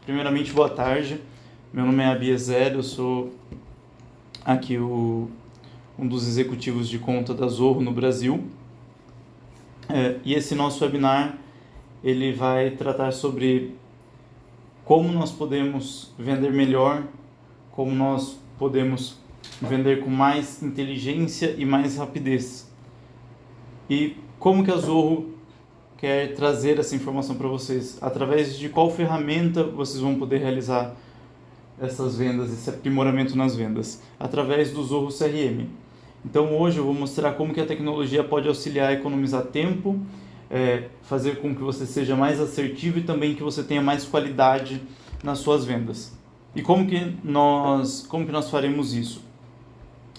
Primeiramente, boa tarde. Meu nome é Abiezer, eu sou aqui um dos executivos de conta da Zorro no Brasil. E esse nosso webinar ele vai tratar sobre como nós podemos vender melhor, como nós podemos vender com mais inteligência e mais rapidez. E como que a Zorro quer trazer essa informação para vocês, através de qual ferramenta vocês vão poder realizar essas vendas, esse aprimoramento nas vendas, através do Zorro CRM. Então hoje eu vou mostrar como que a tecnologia pode auxiliar a economizar tempo, fazer com que você seja mais assertivo e também que você tenha mais qualidade nas suas vendas. E como que nós faremos isso?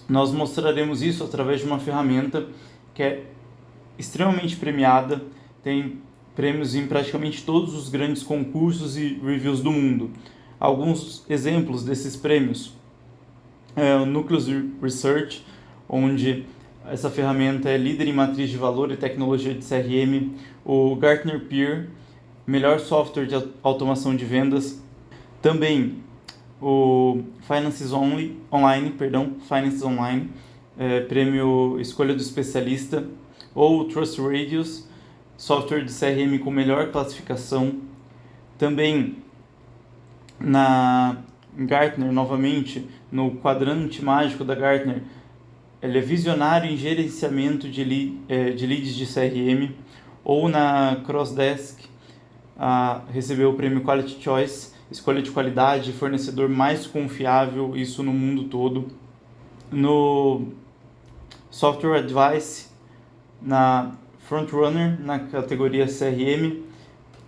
Nós mostraremos isso através de uma ferramenta que é extremamente premiada, tem prêmios em praticamente todos os grandes concursos e reviews do mundo. Alguns exemplos desses prêmios é o Nucleus Research, onde essa ferramenta é líder em matriz de valor e tecnologia de CRM, o Gartner Peer, melhor software de automação de vendas, também o Finance Online, prêmio Escolha do Especialista, ou o Trust Radius, software de CRM com melhor classificação. Também na Gartner, novamente, no quadrante mágico da Gartner, ele é visionário em gerenciamento de leads de CRM, ou na Crossdesk, recebeu o prêmio Quality Choice, escolha de qualidade, fornecedor mais confiável, isso no mundo todo. No Software Advice, na Frontrunner, na categoria CRM,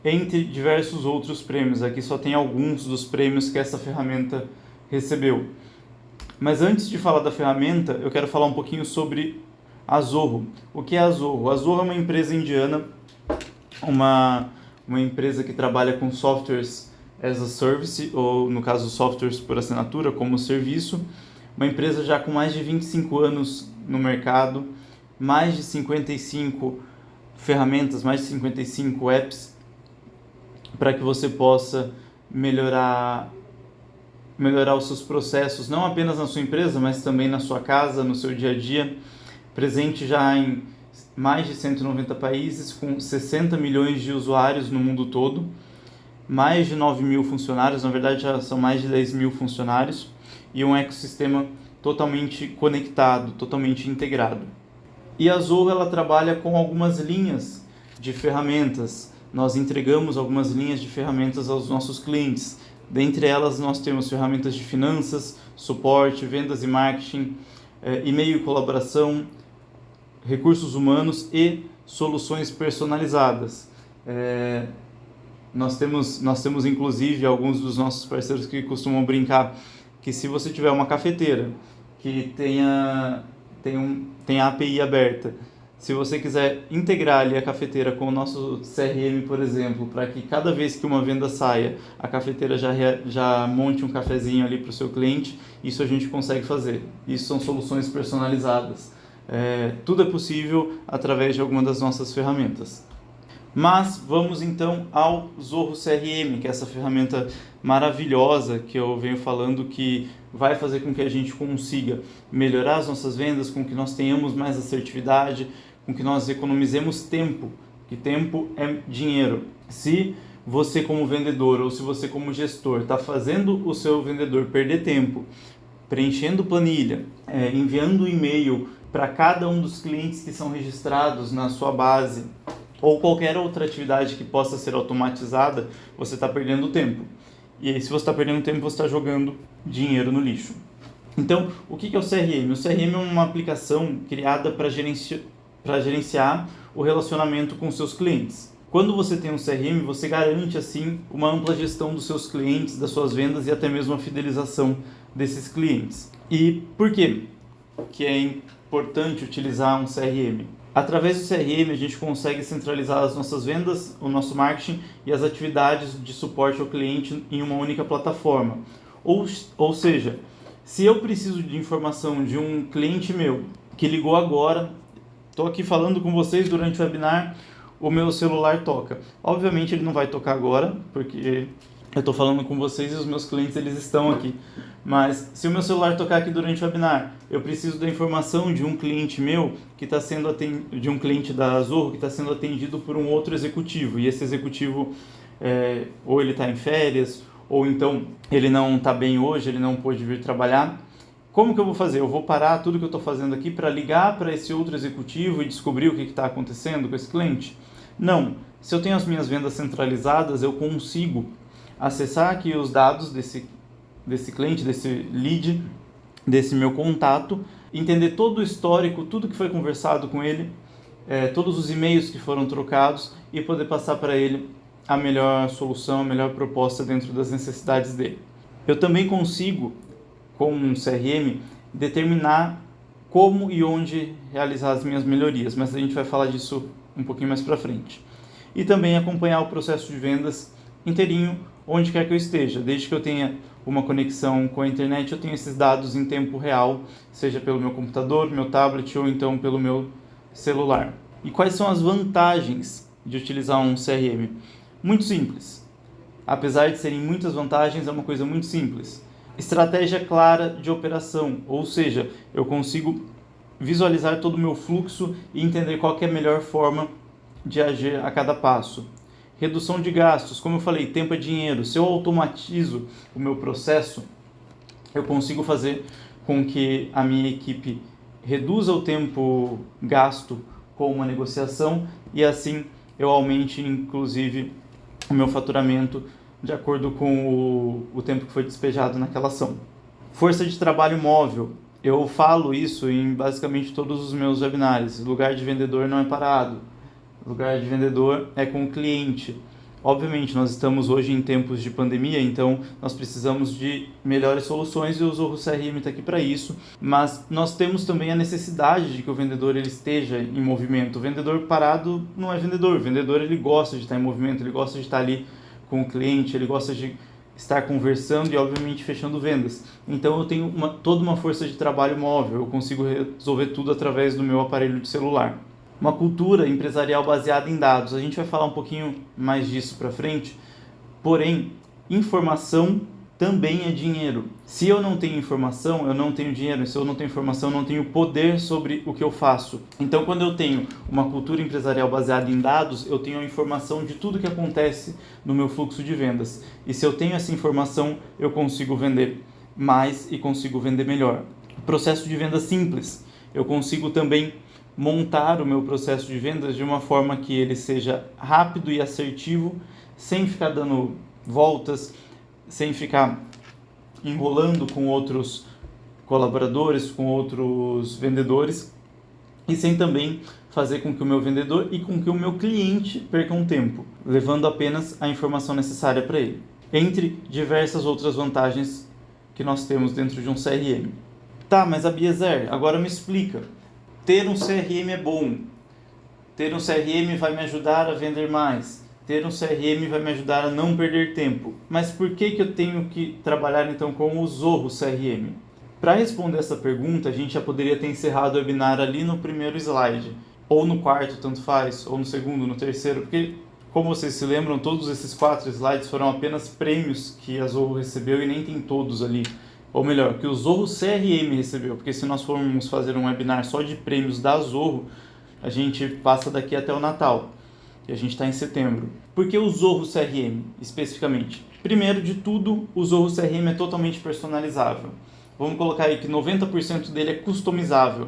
entre diversos outros prêmios. Aqui só tem alguns dos prêmios que essa ferramenta recebeu. Mas antes de falar da ferramenta, eu quero falar um pouquinho sobre a Zorro. O que é a Zorro? A Zorro é uma empresa indiana, uma empresa que trabalha com softwares as a service, ou no caso softwares por assinatura, como serviço. Uma empresa já com mais de 25 anos no mercado, mais de 55 ferramentas, mais de 55 apps, para que você possa melhorar os seus processos, não apenas na sua empresa, mas também na sua casa, no seu dia a dia. Presente já em mais de 190 países, com 60 milhões de usuários no mundo todo, mais de 9 mil funcionários, na verdade já são mais de 10 mil funcionários, e um ecossistema totalmente conectado, totalmente integrado. E a Zorro ela trabalha com algumas linhas de ferramentas. Nós entregamos algumas linhas de ferramentas aos nossos clientes. Dentre elas nós temos ferramentas de finanças, suporte, vendas e marketing, e-mail e colaboração, recursos humanos e soluções personalizadas. Nós temos inclusive alguns dos nossos parceiros que costumam brincar que se você tiver uma cafeteira que tem a API aberta, se você quiser integrar ali a cafeteira com o nosso CRM, por exemplo, para que cada vez que uma venda saia, a cafeteira já monte um cafezinho ali para o seu cliente, isso a gente consegue fazer. Isso são soluções personalizadas. Tudo é possível através de alguma das nossas ferramentas. Mas vamos então ao Zorro CRM, que é essa ferramenta maravilhosa que eu venho falando, que vai fazer com que a gente consiga melhorar as nossas vendas, com que nós tenhamos mais assertividade, com que nós economizemos tempo, que tempo é dinheiro. Se você como vendedor ou se você como gestor está fazendo o seu vendedor perder tempo, preenchendo planilha, enviando e-mail para cada um dos clientes que são registrados na sua base, ou qualquer outra atividade que possa ser automatizada, você está perdendo tempo. E aí, se você está perdendo tempo, você está jogando dinheiro no lixo. Então, o que é o CRM? O CRM é uma aplicação criada para gerenciar o relacionamento com seus clientes. Quando você tem um CRM, você garante, assim, uma ampla gestão dos seus clientes, das suas vendas e até mesmo a fidelização desses clientes. E por quê que é importante utilizar um CRM? Através do CRM, a gente consegue centralizar as nossas vendas, o nosso marketing e as atividades de suporte ao cliente em uma única plataforma. Ou seja, se eu preciso de informação de um cliente meu que ligou agora, estou aqui falando com vocês durante o webinar, o meu celular toca. Obviamente ele não vai tocar agora, porque eu estou falando com vocês e os meus clientes eles estão aqui. Mas se o meu celular tocar aqui durante o webinar, eu preciso da informação de um cliente meu que está sendo atendido, de um cliente da Zorro que está sendo atendido por um outro executivo. E esse executivo, ou ele está em férias, ou então ele não está bem hoje, ele não pôde vir trabalhar. Como que eu vou fazer? Eu vou parar tudo que eu estou fazendo aqui para ligar para esse outro executivo e descobrir o que está acontecendo com esse cliente? Não. Se eu tenho as minhas vendas centralizadas, eu consigo acessar aqui os dados desse cliente, desse lead, desse meu contato, entender todo o histórico, tudo que foi conversado com ele, todos os e-mails que foram trocados e poder passar para ele a melhor solução, a melhor proposta dentro das necessidades dele. Eu também consigo, com um CRM, determinar como e onde realizar as minhas melhorias, mas a gente vai falar disso um pouquinho mais para frente. E também acompanhar o processo de vendas inteirinho, onde quer que eu esteja, desde que eu tenha uma conexão com a internet, eu tenho esses dados em tempo real, seja pelo meu computador, meu tablet ou então pelo meu celular. E quais são as vantagens de utilizar um CRM? Muito simples. Apesar de serem muitas vantagens, é uma coisa muito simples. Estratégia clara de operação, ou seja, eu consigo visualizar todo o meu fluxo e entender qual que é a melhor forma de agir a cada passo. Redução de gastos, como eu falei, tempo é dinheiro. Se eu automatizo o meu processo, eu consigo fazer com que a minha equipe reduza o tempo gasto com uma negociação e assim eu aumente, inclusive, o meu faturamento de acordo com o tempo que foi despejado naquela ação. Força de trabalho móvel. Eu falo isso em basicamente todos os meus webinários. Lugar de vendedor não é parado. Lugar de vendedor é com o cliente. Obviamente, nós estamos hoje em tempos de pandemia, então nós precisamos de melhores soluções e o Zorro CRM está aqui para isso, mas nós temos também a necessidade de que o vendedor ele esteja em movimento. O vendedor parado não é vendedor. O vendedor ele gosta de estar em movimento, ele gosta de estar ali com o cliente, ele gosta de estar conversando e, obviamente, fechando vendas. Então, eu tenho toda uma força de trabalho móvel, eu consigo resolver tudo através do meu aparelho de celular. Uma cultura empresarial baseada em dados. A gente vai falar um pouquinho mais disso para frente, porém, informação também é dinheiro. Se eu não tenho informação, eu não tenho dinheiro. Se eu não tenho informação, eu não tenho poder sobre o que eu faço. Então, quando eu tenho uma cultura empresarial baseada em dados, eu tenho a informação de tudo que acontece no meu fluxo de vendas. E se eu tenho essa informação, eu consigo vender mais e consigo vender melhor. Processo de venda simples. Eu consigo também montar o meu processo de vendas de uma forma que ele seja rápido e assertivo, sem ficar dando voltas, sem ficar enrolando com outros colaboradores, com outros vendedores, e sem também fazer com que o meu vendedor e com que o meu cliente percam tempo, levando apenas a informação necessária para ele. Entre diversas outras vantagens que nós temos dentro de um CRM. Tá, mas Abiezer, agora me explica. Ter um CRM é bom. Ter um CRM vai me ajudar a vender mais. Ter um CRM vai me ajudar a não perder tempo. Mas por que eu tenho que trabalhar então com o Zorro CRM? Para responder essa pergunta, a gente já poderia ter encerrado o webinar ali no primeiro slide. Ou no quarto, tanto faz, ou no segundo, no terceiro, porque, como vocês se lembram, todos esses 4 slides foram apenas prêmios que a Zorro recebeu e nem tem todos ali. Ou melhor, que o Zorro CRM recebeu, porque se nós formos fazer um webinar só de prêmios da Zorro, a gente passa daqui até o Natal, e a gente está em setembro. Por que o Zorro CRM, especificamente? Primeiro de tudo, o Zorro CRM é totalmente personalizável. Vamos colocar aí que 90% dele é customizável.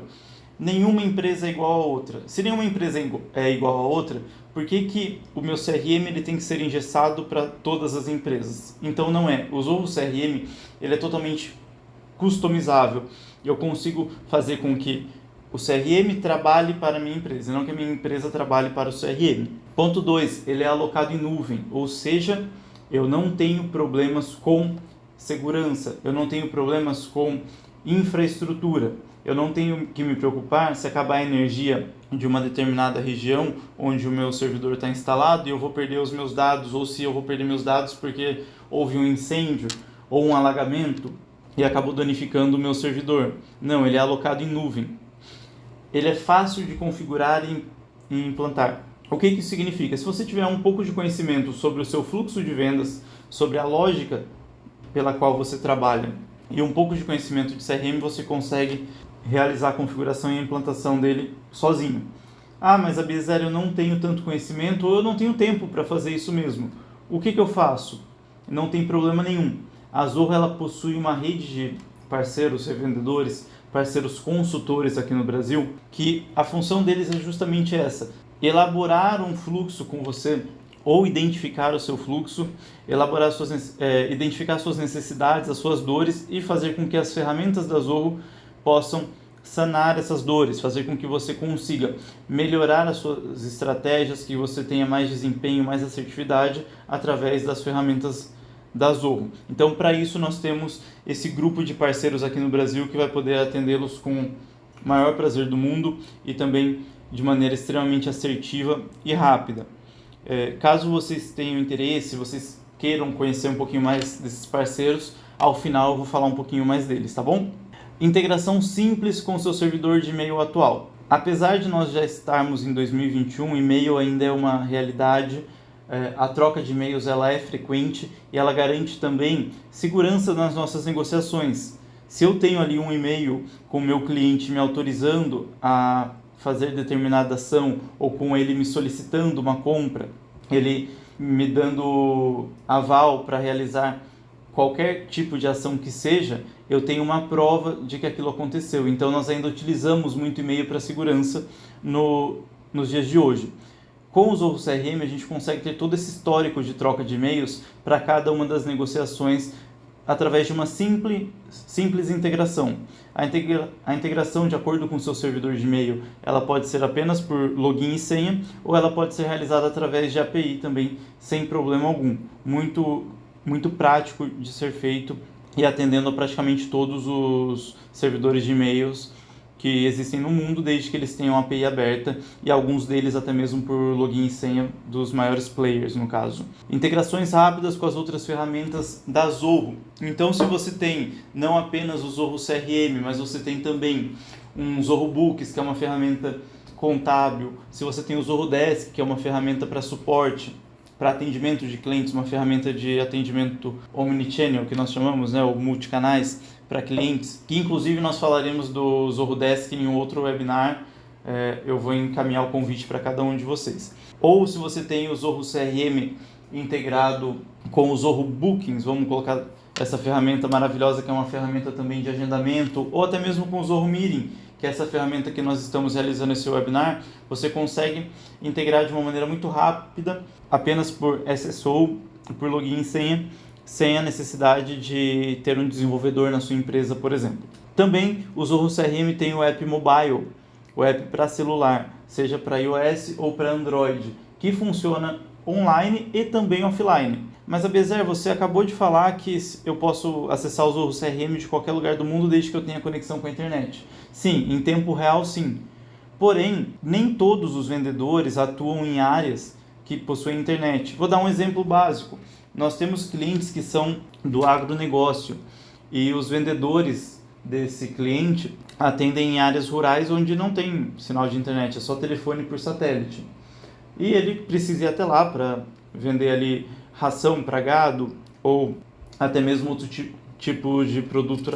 Nenhuma empresa é igual a outra. Se nenhuma empresa é igual a outra, por que o meu CRM ele tem que ser engessado para todas as empresas? Então não é. O Zorro CRM ele é totalmente customizável. Eu consigo fazer com que o CRM trabalhe para a minha empresa, não que a minha empresa trabalhe para o CRM. Ponto 2, ele é alocado em nuvem, ou seja, eu não tenho problemas com segurança, eu não tenho problemas com infraestrutura. Eu não tenho que me preocupar se acabar a energia de uma determinada região onde o meu servidor está instalado e eu vou perder os meus dados, ou se eu vou perder meus dados porque houve um incêndio ou um alagamento e acabou danificando o meu servidor. Não, ele é alocado em nuvem. Ele é fácil de configurar e implantar. O que isso significa? Se você tiver um pouco de conhecimento sobre o seu fluxo de vendas, sobre a lógica pela qual você trabalha e um pouco de conhecimento de CRM, você consegue realizar a configuração e a implantação dele sozinho. Ah, mas Abiezer, eu não tenho tanto conhecimento ou eu não tenho tempo para fazer isso mesmo. O que eu faço? Não tem problema nenhum. A Zoho ela possui uma rede de parceiros, revendedores, parceiros consultores aqui no Brasil, que a função deles é justamente essa: elaborar um fluxo com você ou identificar o seu fluxo, identificar suas necessidades, as suas dores e fazer com que as ferramentas da Zoho possam sanar essas dores, fazer com que você consiga melhorar as suas estratégias, que você tenha mais desempenho, mais assertividade através das ferramentas da Zoho. Então, para isso, nós temos esse grupo de parceiros aqui no Brasil que vai poder atendê-los com o maior prazer do mundo e também de maneira extremamente assertiva e rápida. Caso vocês tenham interesse, vocês queiram conhecer um pouquinho mais desses parceiros, ao final eu vou falar um pouquinho mais deles, tá bom? Integração simples com o seu servidor de e-mail atual. Apesar de nós já estarmos em 2021, e-mail ainda é uma realidade, a troca de e-mails ela é frequente e ela garante também segurança nas nossas negociações. Se eu tenho ali um e-mail com o meu cliente me autorizando a fazer determinada ação ou com ele me solicitando uma compra, ele me dando aval para realizar qualquer tipo de ação que seja, eu tenho uma prova de que aquilo aconteceu. Então nós ainda utilizamos muito e-mail para segurança nos dias de hoje. Com o Zoho CRM a gente consegue ter todo esse histórico de troca de e-mails para cada uma das negociações através de uma simples integração. A integração, de acordo com o seu servidor de e-mail, ela pode ser apenas por login e senha, ou ela pode ser realizada através de API também, sem problema algum. Muito prático de ser feito e atendendo a praticamente todos os servidores de e-mails que existem no mundo, desde que eles tenham a API aberta, e alguns deles até mesmo por login e senha dos maiores players, no caso. Integrações rápidas com as outras ferramentas da Zoho. Então, se você tem não apenas o Zoho CRM, mas você tem também um Zoho Books, que é uma ferramenta contábil, se você tem o Zoho Desk, que é uma ferramenta para suporte, para atendimento de clientes, uma ferramenta de atendimento omnichannel, que nós chamamos, né, ou multicanais para clientes, que inclusive nós falaremos do Zoho Desk em um outro webinar, eu vou encaminhar o convite para cada um de vocês. Ou se você tem o Zoho CRM integrado com o Zoho Bookings, vamos colocar essa ferramenta maravilhosa que é uma ferramenta também de agendamento, ou até mesmo com o Zoho Meeting, que é essa ferramenta que nós estamos realizando esse webinar, você consegue integrar de uma maneira muito rápida, apenas por SSO, por login e senha, sem a necessidade de ter um desenvolvedor na sua empresa, por exemplo. Também o Zoho CRM tem o app mobile, o app para celular, seja para iOS ou para Android, que funciona online e também offline. Mas, Abiezer, você acabou de falar que eu posso acessar o Zoho CRM de qualquer lugar do mundo desde que eu tenha conexão com a internet. Sim, em tempo real, sim. Porém, nem todos os vendedores atuam em áreas que possuem internet. Vou dar um exemplo básico. Nós temos clientes que são do agronegócio e os vendedores desse cliente atendem em áreas rurais onde não tem sinal de internet, é só telefone por satélite. E ele precisa ir até lá para vender ali ração para gado ou até mesmo outro tipo de produto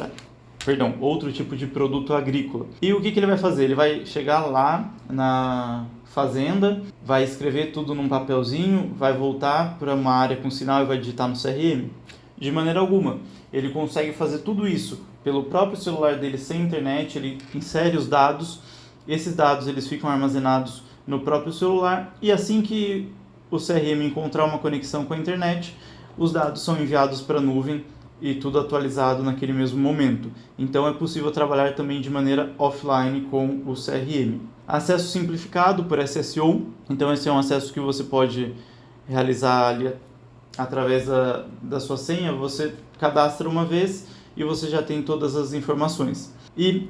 agrícola. E o que ele vai fazer? Ele vai chegar lá na fazenda, vai escrever tudo num papelzinho, vai voltar para uma área com sinal e vai digitar no CRM? De maneira alguma. Ele consegue fazer tudo isso pelo próprio celular dele sem internet, ele insere os dados, esses dados eles ficam armazenados no próprio celular e assim que o CRM encontrar uma conexão com a internet, os dados são enviados para a nuvem e tudo atualizado naquele mesmo momento. Então é possível trabalhar também de maneira offline com o CRM. Acesso simplificado por SSO, então esse é um acesso que você pode realizar ali através da sua senha, você cadastra uma vez e você já tem todas as informações. E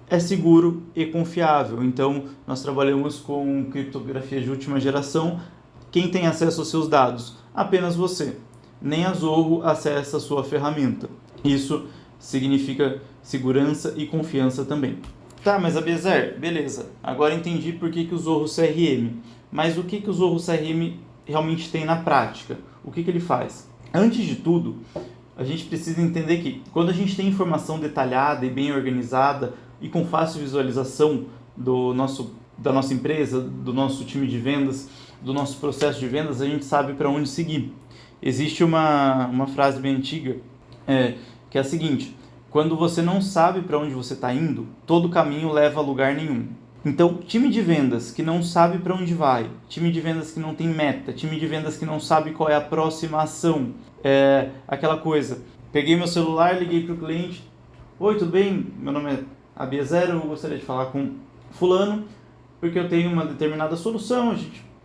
é seguro e confiável, então nós trabalhamos com criptografia de última geração. Quem tem acesso aos seus dados? Apenas você. Nem a Zoho acessa a sua ferramenta. Isso significa segurança e confiança também. Tá, mas Abiezer, beleza. Agora entendi por que o Zoho CRM. Mas o que o Zoho CRM realmente tem na prática? O que ele faz? Antes de tudo, a gente precisa entender que quando a gente tem informação detalhada e bem organizada e com fácil visualização da nossa empresa, do nosso time de vendas, do nosso processo de vendas, a gente sabe para onde seguir. Existe uma frase bem antiga que é a seguinte: quando você não sabe para onde você está indo, todo caminho leva a lugar nenhum. Então, time de vendas que não sabe para onde vai, time de vendas que não tem meta, time de vendas que não sabe qual é a próxima ação, aquela coisa, peguei meu celular, liguei para o cliente: oi, tudo bem? Meu nome é Abiezer, eu gostaria de falar com fulano, porque eu tenho uma determinada solução,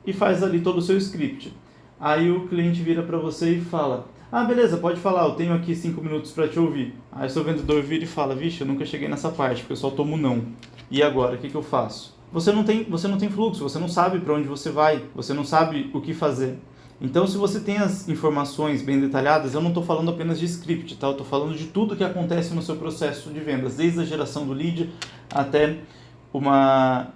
e faz ali todo o seu script. Aí o cliente vira para você e fala: ah, beleza, pode falar, eu tenho aqui 5 minutos para te ouvir. Aí seu vendedor vira e fala: vixe, eu nunca cheguei nessa parte, porque eu só tomo não. E agora, o que eu faço? Você não tem fluxo, você não sabe para onde você vai, você não sabe o que fazer. Então, se você tem as informações bem detalhadas, eu não estou falando apenas de script, tá? Eu estou falando de tudo que acontece no seu processo de vendas, desde a geração do lead até uma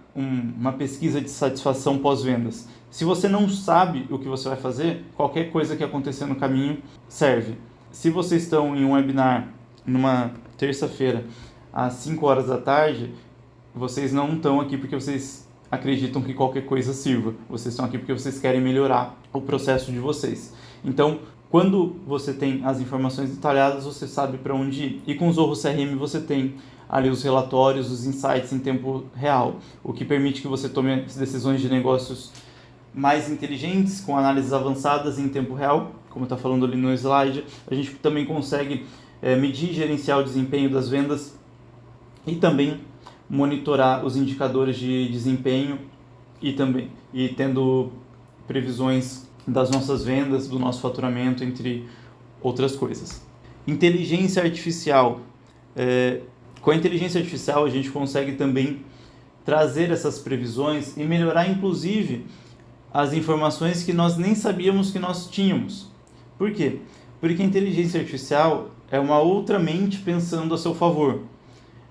pesquisa de satisfação pós-vendas. Se você não sabe o que você vai fazer, qualquer coisa que acontecer no caminho serve. Se vocês estão em um webinar numa terça-feira às 5 horas da tarde, vocês não estão aqui porque vocês acreditam que qualquer coisa sirva. Vocês estão aqui porque vocês querem melhorar o processo de vocês. Então, quando você tem as informações detalhadas, você sabe para onde ir. E com o Zorro CRM você tem ali os relatórios, os insights em tempo real, o que permite que você tome decisões de negócios mais inteligentes, com análises avançadas em tempo real, como está falando ali no slide. A gente também consegue medir e gerenciar o desempenho das vendas e também monitorar os indicadores de desempenho e tendo previsões das nossas vendas, do nosso faturamento, entre outras coisas. Inteligência artificial. Com a inteligência artificial a gente consegue também trazer essas previsões e melhorar inclusive as informações que nós nem sabíamos que nós tínhamos. Por quê? Porque a inteligência artificial é uma outra mente pensando a seu favor.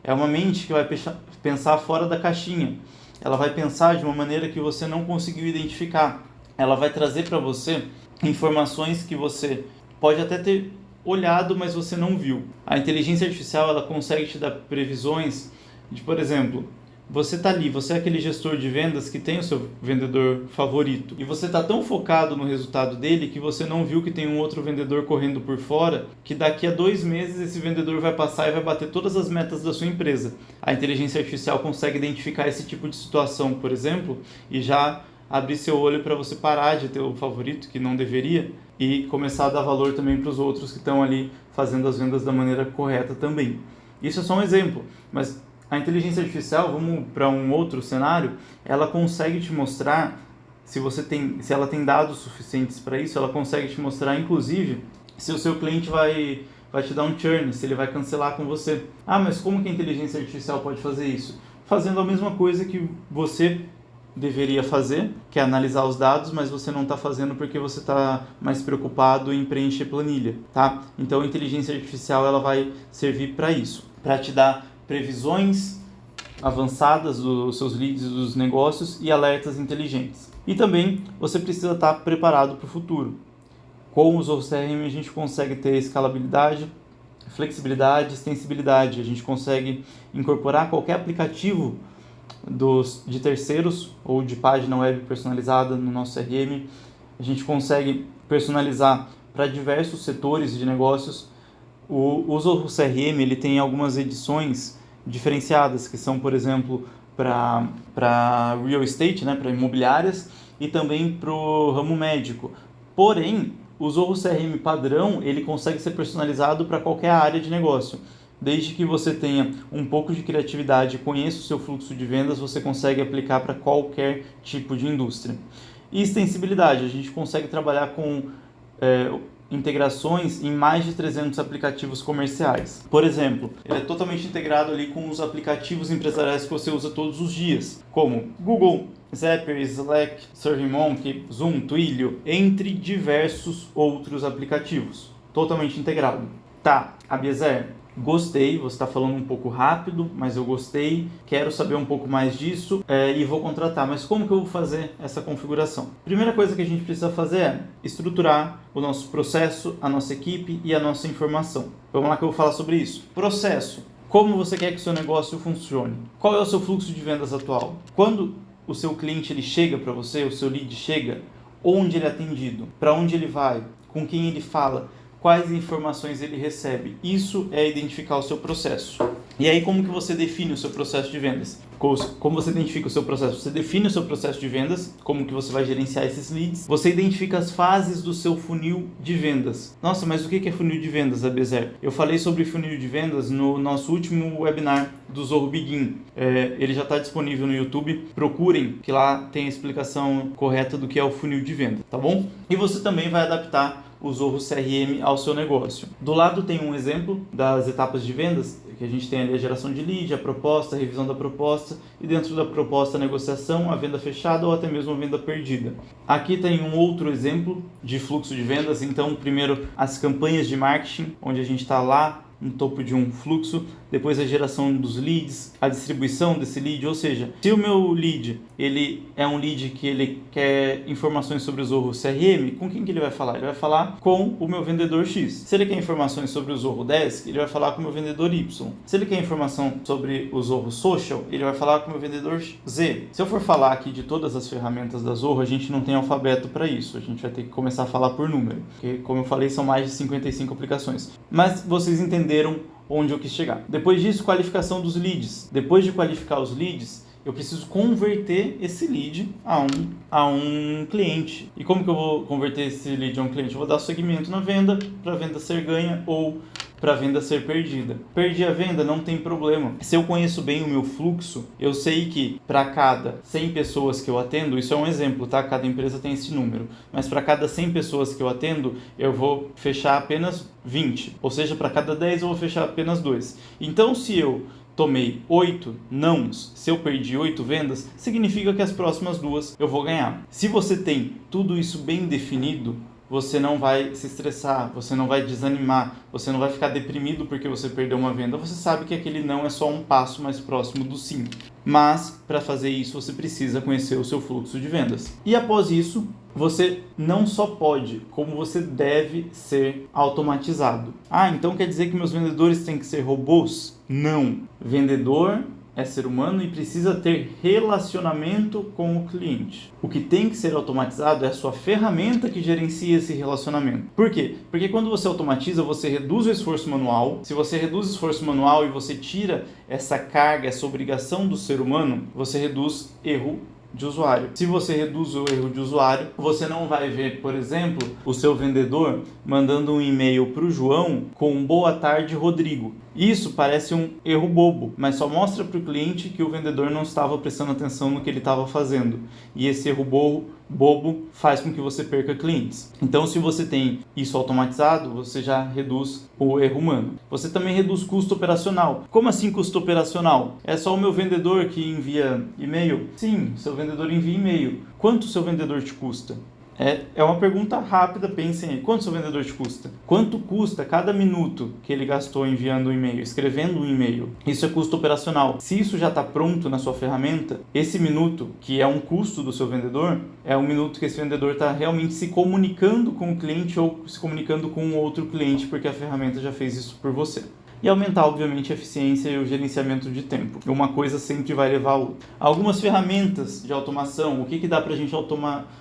É uma mente que vai pensar fora da caixinha. Ela vai pensar de uma maneira que você não conseguiu identificar. Ela vai trazer para você informações que você pode até ter olhado, mas você não viu. A inteligência artificial ela consegue te dar previsões de, por exemplo, você está ali, você é aquele gestor de vendas que tem o seu vendedor favorito e você está tão focado no resultado dele que você não viu que tem um outro vendedor correndo por fora, que daqui a 2 meses esse vendedor vai passar e vai bater todas as metas da sua empresa. A inteligência artificial consegue identificar esse tipo de situação, por exemplo, e já abrir seu olho para você parar de ter o favorito, que não deveria, e começar a dar valor também para os outros que estão ali fazendo as vendas da maneira correta também. Isso é só um exemplo, mas a inteligência artificial, vamos para um outro cenário, ela consegue te mostrar, se ela tem dados suficientes para isso, ela consegue te mostrar, inclusive, se o seu cliente vai te dar um churn, se ele vai cancelar com você. Ah, mas como que a inteligência artificial pode fazer isso? Fazendo a mesma coisa que você deveria fazer, que é analisar os dados, mas você não está fazendo porque você está mais preocupado em preencher planilha, tá? Então a inteligência artificial ela vai servir para isso, para te dar previsões avançadas dos seus leads, dos negócios e alertas inteligentes. E também você precisa estar preparado para o futuro. Com o Zorro CRM a gente consegue ter escalabilidade, flexibilidade, extensibilidade. A gente consegue incorporar qualquer aplicativo de terceiros ou de página web personalizada no nosso CRM. A gente consegue personalizar para diversos setores de negócios. O Zorro CRM ele tem algumas edições diferenciadas, que são, por exemplo, para real estate, né, para imobiliárias, e também para o ramo médico. Porém, o Zorro CRM padrão ele consegue ser personalizado para qualquer área de negócio. Desde que você tenha um pouco de criatividade e conheça o seu fluxo de vendas, você consegue aplicar para qualquer tipo de indústria. E extensibilidade, a gente consegue trabalhar com integrações em mais de 300 aplicativos comerciais. Por exemplo, ele é totalmente integrado ali com os aplicativos empresariais que você usa todos os dias, como Google, Zapier, Slack, SurveyMonkey, Zoom, Twilio, entre diversos outros aplicativos. Totalmente integrado. Tá, Abiezer, gostei, você está falando um pouco rápido, mas eu gostei, quero saber um pouco mais disso e vou contratar. Mas como que eu vou fazer essa configuração? Primeira coisa que a gente precisa fazer é estruturar o nosso processo, a nossa equipe e a nossa informação. Vamos lá que eu vou falar sobre isso. Processo. Como você quer que o seu negócio funcione? Qual é o seu fluxo de vendas atual? Quando o seu cliente ele chega para você, o seu lead chega, onde ele é atendido? Para onde ele vai? Com quem ele fala? Quais informações ele recebe? Isso é identificar o seu processo. E aí, como que você define o seu processo de vendas? Como você identifica o seu processo? Você define o seu processo de vendas, como que você vai gerenciar esses leads. Você identifica as fases do seu funil de vendas. Nossa, mas o que é funil de vendas, Abezer? Eu falei sobre funil de vendas no nosso último webinar do Zorro Begin. Ele já está disponível no YouTube. Procurem, que lá tem a explicação correta do que é o funil de venda, tá bom? E você também vai adaptar o Zorro CRM ao seu negócio. Do lado tem um exemplo das etapas de vendas, que a gente tem ali a geração de lead, a proposta, a revisão da proposta, e dentro da proposta a negociação, a venda fechada ou até mesmo a venda perdida. Aqui tem um outro exemplo de fluxo de vendas. Então, primeiro as campanhas de marketing, onde a gente está lá no topo de um fluxo, depois a geração dos leads, a distribuição desse lead, ou seja, se o meu lead ele é um lead que ele quer informações sobre o Zorro CRM, com quem que ele vai falar? Ele vai falar com o meu vendedor X. Se ele quer informações sobre o Zorro Desk, ele vai falar com o meu vendedor Y. Se ele quer informação sobre o Zorro Social, ele vai falar com o meu vendedor Z. Se eu for falar aqui de todas as ferramentas da Zorro, a gente não tem alfabeto para isso, a gente vai ter que começar a falar por número, porque, como eu falei, são mais de 55 aplicações. Mas vocês entenderam onde eu quis chegar. Depois disso, qualificação dos leads. Depois de qualificar os leads, eu preciso converter esse lead a um cliente. E como que eu vou converter esse lead a um cliente? Eu vou dar segmento na venda, para a venda ser ganha ou para a venda ser perdida. Perdi a venda, não tem problema. Se eu conheço bem o meu fluxo, eu sei que para cada 100 pessoas que eu atendo, isso é um exemplo, tá? Cada empresa tem esse número. Mas para cada 100 pessoas que eu atendo, eu vou fechar apenas 20. Ou seja, para cada 10 eu vou fechar apenas 2. Então, se eu tomei 8 nãos, se eu perdi 8 vendas, significa que as próximas 2 eu vou ganhar. Se você tem tudo isso bem definido, você não vai se estressar, você não vai desanimar, você não vai ficar deprimido porque você perdeu uma venda. Você sabe que aquele não é só um passo mais próximo do sim. Mas, para fazer isso, você precisa conhecer o seu fluxo de vendas. E após isso, você não só pode, como você deve ser automatizado. Então quer dizer que meus vendedores têm que ser robôs? Não. Vendedor é ser humano e precisa ter relacionamento com o cliente. O que tem que ser automatizado é a sua ferramenta que gerencia esse relacionamento. Por quê? Porque quando você automatiza, você reduz o esforço manual. Se você reduz o esforço manual e você tira essa carga, essa obrigação do ser humano, você reduz erro de usuário. Se você reduz o erro de usuário, você não vai ver, por exemplo, o seu vendedor mandando um e-mail para o João com boa tarde, Rodrigo. Isso parece um erro bobo, mas só mostra para o cliente que o vendedor não estava prestando atenção no que ele estava fazendo. E esse erro bobo faz com que você perca clientes. Então, se você tem isso automatizado, você já reduz o erro humano. Você também reduz custo operacional. Como assim custo operacional? É só o meu vendedor que envia e-mail? Sim, seu vendedor envia e-mail. Quanto o seu vendedor te custa? É uma pergunta rápida, pensem aí. Quanto seu vendedor te custa? Quanto custa cada minuto que ele gastou enviando um e-mail, escrevendo um e-mail? Isso é custo operacional. Se isso já está pronto na sua ferramenta, esse minuto, que é um custo do seu vendedor, é um minuto que esse vendedor está realmente se comunicando com o cliente ou se comunicando com um outro cliente, porque a ferramenta já fez isso por você. E aumentar, obviamente, a eficiência e o gerenciamento de tempo. Uma coisa sempre vai levar a outra. Algumas ferramentas de automação, o que dá para a gente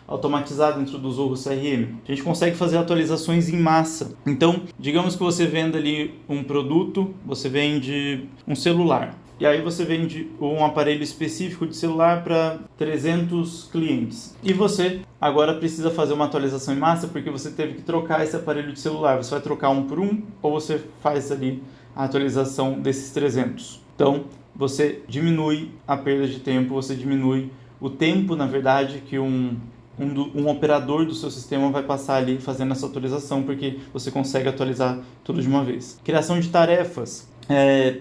automatizar dentro do Zorro CRM? A gente consegue fazer atualizações em massa. Então, digamos que você venda ali um produto, você vende um celular. E aí você vende um aparelho específico de celular para 300 clientes. E você agora precisa fazer uma atualização em massa porque você teve que trocar esse aparelho de celular. Você vai trocar um por um ou você faz ali a atualização desses 300. Então, você diminui a perda de tempo, você diminui o tempo, na verdade, que um operador do seu sistema vai passar ali fazendo essa atualização, porque você consegue atualizar tudo de uma vez. Criação de tarefas.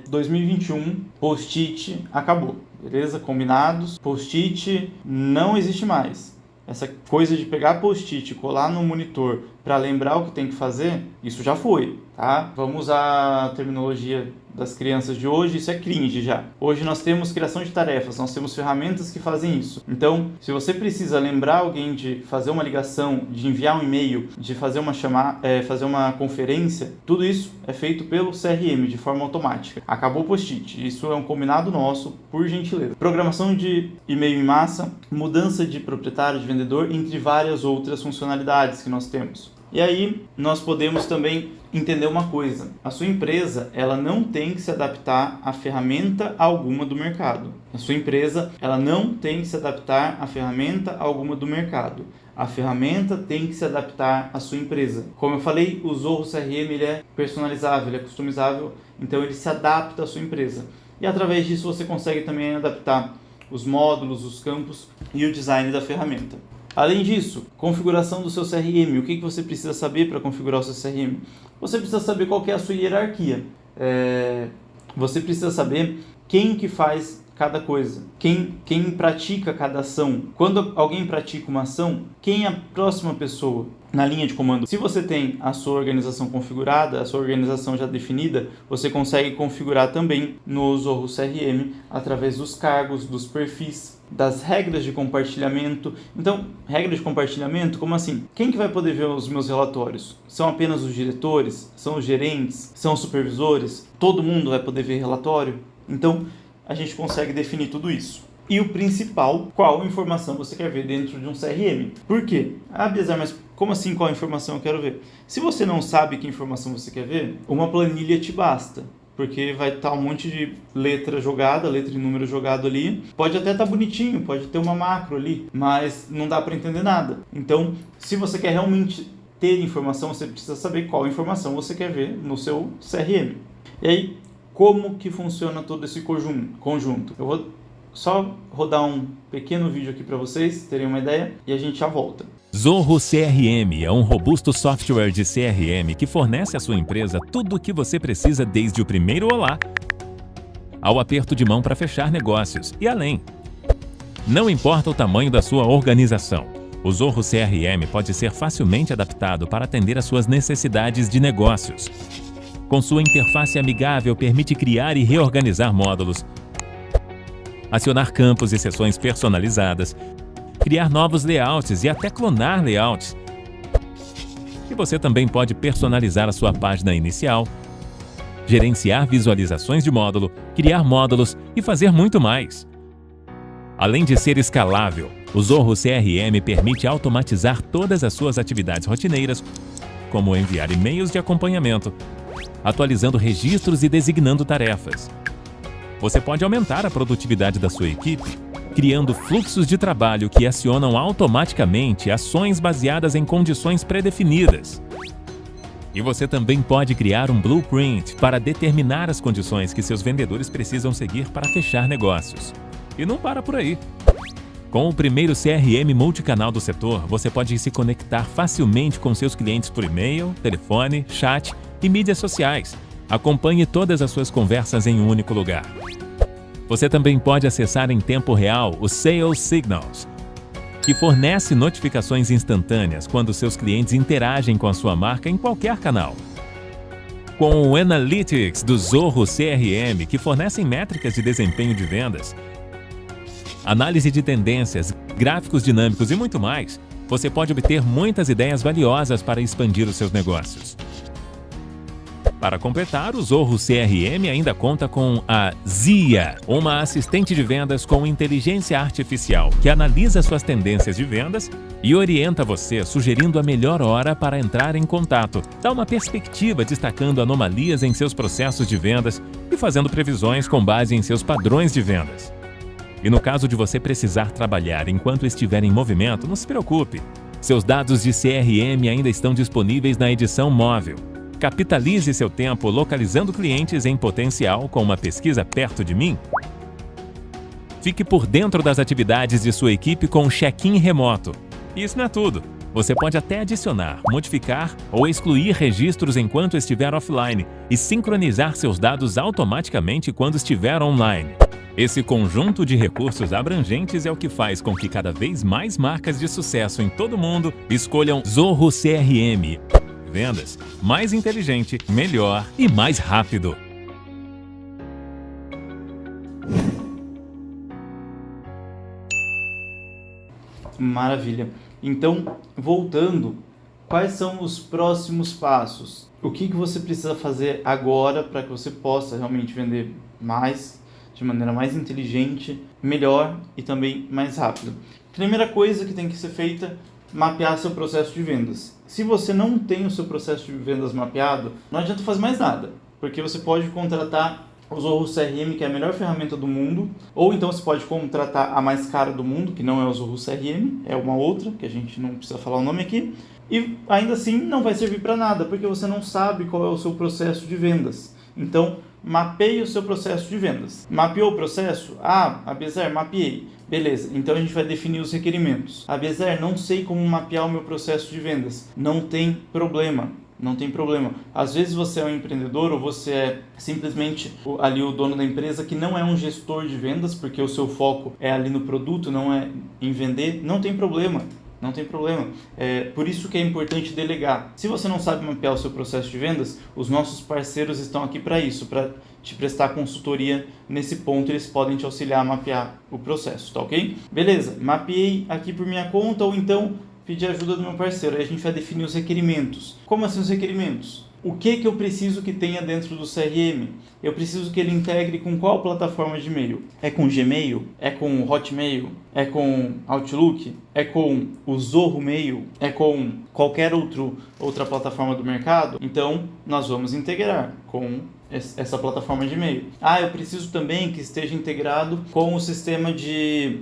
2021, post-it acabou, beleza? Combinados, post-it não existe mais. Essa coisa de pegar post-it, colar no monitor, para lembrar o que tem que fazer, isso já foi, tá? Vamos usar a terminologia das crianças de hoje, isso é cringe já. Hoje nós temos criação de tarefas, nós temos ferramentas que fazem isso. Então, se você precisa lembrar alguém de fazer uma ligação, de enviar um e-mail, de fazer uma fazer uma conferência, tudo isso é feito pelo CRM de forma automática. Acabou o post-it, isso é um combinado nosso, por gentileza. Programação de e-mail em massa, mudança de proprietário, de vendedor, entre várias outras funcionalidades que nós temos. E aí, nós podemos também entender uma coisa. A sua empresa, ela não tem que se adaptar a ferramenta alguma do mercado. A sua empresa, ela não tem que se adaptar a ferramenta alguma do mercado. A ferramenta tem que se adaptar à sua empresa. Como eu falei, o Zorro CRM ele é personalizável, ele é customizável, então ele se adapta à sua empresa. E através disso você consegue também adaptar os módulos, os campos e o design da ferramenta. Além disso, configuração do seu CRM. O que você precisa saber para configurar o seu CRM? Você precisa saber qual que é a sua hierarquia. Você precisa saber quem que faz cada coisa, quem pratica cada ação. Quando alguém pratica uma ação, quem é a próxima pessoa na linha de comando? Se você tem a sua organização configurada, a sua organização já definida, você consegue configurar também no Zorro CRM através dos cargos, dos perfis, das regras de compartilhamento. Então, regra de compartilhamento, como assim? Quem que vai poder ver os meus relatórios? São apenas os diretores? São os gerentes? São os supervisores? Todo mundo vai poder ver relatório? Então, a gente consegue definir tudo isso. E o principal, qual informação você quer ver dentro de um CRM? Por quê? Ah, Biazar, mas como assim qual informação eu quero ver? Se você não sabe que informação você quer ver, uma planilha te basta. Porque vai estar um monte de letra jogada, letra e número jogado ali. Pode até estar bonitinho, pode ter uma macro ali, mas não dá para entender nada. Então, se você quer realmente ter informação, você precisa saber qual informação você quer ver no seu CRM. E aí, como que funciona todo esse conjunto? Eu vou só rodar um pequeno vídeo aqui para vocês terem uma ideia e a gente já volta. Zorro CRM é um robusto software de CRM que fornece à sua empresa tudo o que você precisa desde o primeiro olá ao aperto de mão para fechar negócios e além. Não importa o tamanho da sua organização, o Zorro CRM pode ser facilmente adaptado para atender às suas necessidades de negócios. Com sua interface amigável, permite criar e reorganizar módulos, acionar campos e seções personalizadas, criar novos layouts e até clonar layouts. E você também pode personalizar a sua página inicial, gerenciar visualizações de módulo, criar módulos e fazer muito mais. Além de ser escalável, o Zorro CRM permite automatizar todas as suas atividades rotineiras, como enviar e-mails de acompanhamento, atualizando registros e designando tarefas. Você pode aumentar a produtividade da sua equipe, criando fluxos de trabalho que acionam automaticamente ações baseadas em condições pré-definidas. E você também pode criar um blueprint para determinar as condições que seus vendedores precisam seguir para fechar negócios. E não para por aí. Com o primeiro CRM multicanal do setor, você pode se conectar facilmente com seus clientes por e-mail, telefone, chat e mídias sociais. Acompanhe todas as suas conversas em um único lugar. Você também pode acessar em tempo real o Sales Signals, que fornece notificações instantâneas quando seus clientes interagem com a sua marca em qualquer canal. Com o Analytics do Zorro CRM, que fornecem métricas de desempenho de vendas, análise de tendências, gráficos dinâmicos e muito mais, você pode obter muitas ideias valiosas para expandir os seus negócios. Para completar, o Zorro CRM ainda conta com a Zia, uma assistente de vendas com inteligência artificial que analisa suas tendências de vendas e orienta você, sugerindo a melhor hora para entrar em contato. Dá uma perspectiva destacando anomalias em seus processos de vendas e fazendo previsões com base em seus padrões de vendas. E no caso de você precisar trabalhar enquanto estiver em movimento, não se preocupe. Seus dados de CRM ainda estão disponíveis na edição móvel. Capitalize seu tempo localizando clientes em potencial com uma pesquisa perto de mim. Fique por dentro das atividades de sua equipe com um check-in remoto. E isso não é tudo. Você pode até adicionar, modificar ou excluir registros enquanto estiver offline e sincronizar seus dados automaticamente quando estiver online. Esse conjunto de recursos abrangentes é o que faz com que cada vez mais marcas de sucesso em todo o mundo escolham Zoho CRM. Vendas mais inteligente, melhor e mais rápido. Maravilha. Então, voltando, quais são os próximos passos? O que você precisa fazer agora para que você possa realmente vender mais, de maneira mais inteligente, melhor e também mais rápido? Primeira coisa que tem que ser feita, mapear seu processo de vendas. Se você não tem o seu processo de vendas mapeado, não adianta fazer mais nada, porque você pode contratar o Zoho CRM, que é a melhor ferramenta do mundo, ou então você pode contratar a mais cara do mundo, que não é o Zoho CRM, é uma outra, que a gente não precisa falar o nome aqui, e ainda assim não vai servir para nada, porque você não sabe qual é o seu processo de vendas. Então, mapeie o seu processo de vendas. Mapeou o processo? Abezer, mapeei. Beleza, então a gente vai definir os requerimentos. Abezer, não sei como mapear o meu processo de vendas. Não tem problema. Não tem problema. Às vezes você é um empreendedor ou você é simplesmente ali o dono da empresa que não é um gestor de vendas, porque o seu foco é ali no produto, não é em vender. Não tem problema. Não tem problema. Por isso que é importante delegar. Se você não sabe mapear o seu processo de vendas, os nossos parceiros estão aqui para isso, para te prestar consultoria nesse ponto. Eles podem te auxiliar a mapear o processo, tá ok? Beleza, mapeei aqui por minha conta ou então pedir ajuda do meu parceiro. Aí a gente vai definir os requerimentos. Como assim os requerimentos? O que eu preciso que tenha dentro do CRM? Eu preciso que ele integre com qual plataforma de e-mail? É com Gmail? É com Hotmail? É com Outlook? É com o Zoho Mail? É com qualquer outra plataforma do mercado? Então, nós vamos integrar com essa plataforma de e-mail. Eu preciso também que esteja integrado com o sistema de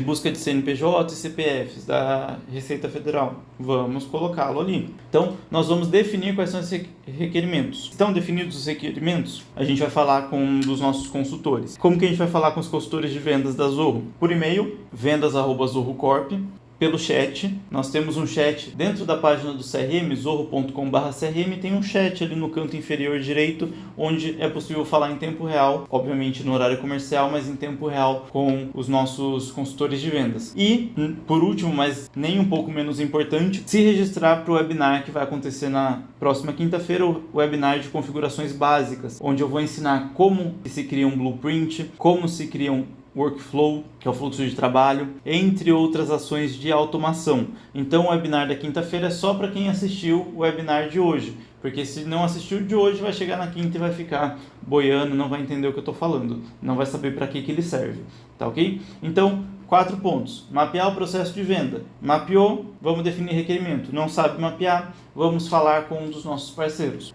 busca de CNPJ e CPFs da Receita Federal. Vamos colocá-lo ali. Então, nós vamos definir quais são esses requerimentos. Estão definidos os requerimentos? A gente vai falar com um dos nossos consultores. Como que a gente vai falar com os consultores de vendas da Zoho? Por e-mail, vendas@zohocorp. Pelo chat, nós temos um chat dentro da página do CRM, zoho.com/CRM, tem um chat ali no canto inferior direito, onde é possível falar em tempo real, obviamente no horário comercial, mas em tempo real com os nossos consultores de vendas. E, por último, mas nem um pouco menos importante, se registrar para o webinar que vai acontecer na próxima quinta-feira, o webinar de configurações básicas, onde eu vou ensinar como se cria um blueprint, como se cria um workflow, que é o fluxo de trabalho, entre outras ações de automação. Então o webinar da quinta-feira é só para quem assistiu o webinar de hoje, porque se não assistiu de hoje vai chegar na quinta e vai ficar boiando, não vai entender o que eu estou falando, não vai saber para que ele serve, tá ok? Então, 4 pontos. Mapear o processo de venda. Mapeou, vamos definir requerimento. Não sabe mapear, vamos falar com um dos nossos parceiros.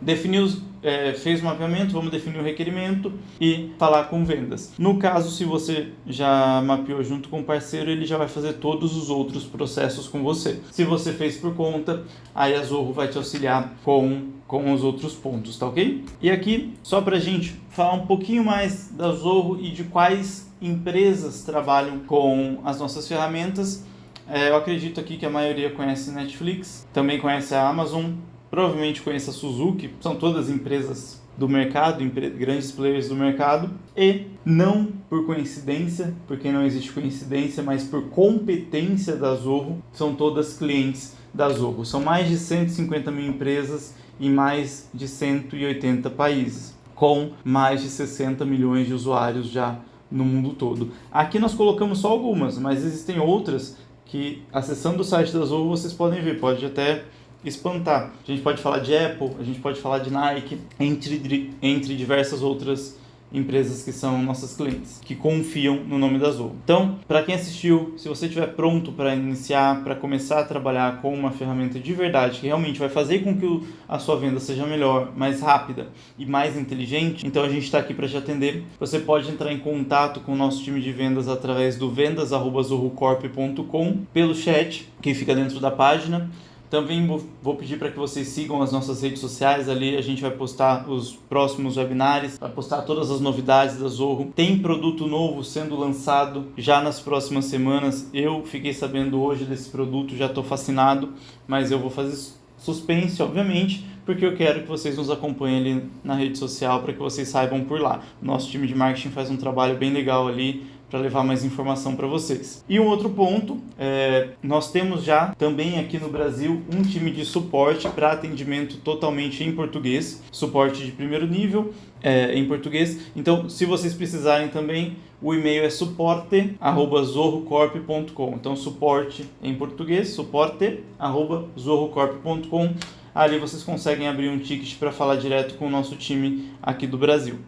Fez o mapeamento, vamos definir o requerimento e falar com vendas. No caso, se você já mapeou junto com o parceiro, ele já vai fazer todos os outros processos com você. Se você fez por conta, aí a Zoho vai te auxiliar com os outros pontos, tá ok? E aqui, só pra gente falar um pouquinho mais da Zoho e de quais empresas trabalham com as nossas ferramentas. Eu acredito aqui que a maioria conhece Netflix, também conhece a Amazon, provavelmente conhece a Suzuki, são todas empresas do mercado, grandes players do mercado, e não por coincidência, porque não existe coincidência, mas por competência da Zoho, são todas clientes da Zoho. São mais de 150 mil empresas em mais de 180 países, com mais de 60 milhões de usuários já no mundo todo. Aqui nós colocamos só algumas, mas existem outras que, acessando o site da Zoho, vocês podem ver, pode até espantar. A gente pode falar de Apple, a gente pode falar de Nike, entre diversas outras empresas que são nossas clientes, que confiam no nome da Zoho. Então, para quem assistiu, se você estiver pronto para iniciar, para começar a trabalhar com uma ferramenta de verdade, que realmente vai fazer com que a sua venda seja melhor, mais rápida e mais inteligente, então a gente está aqui para te atender. Você pode entrar em contato com o nosso time de vendas através do vendas@zohocorp.com, pelo chat que fica dentro da página. Também vou pedir para que vocês sigam as nossas redes sociais, ali a gente vai postar os próximos webinars, vai postar todas as novidades da Zorro. Tem produto novo sendo lançado já nas próximas semanas. Eu fiquei sabendo hoje desse produto, já estou fascinado, mas eu vou fazer suspense, obviamente, porque eu quero que vocês nos acompanhem ali na rede social para que vocês saibam por lá. Nosso time de marketing faz um trabalho bem legal ali para levar mais informação para vocês. E um outro ponto, nós temos já também aqui no Brasil um time de suporte para atendimento totalmente em português, suporte de primeiro nível em português. Então, se vocês precisarem também, o e-mail é suporte@zorrocorp.com. Então, suporte em português, suporte@zorrocorp.com. Ali vocês conseguem abrir um ticket para falar direto com o nosso time aqui do Brasil.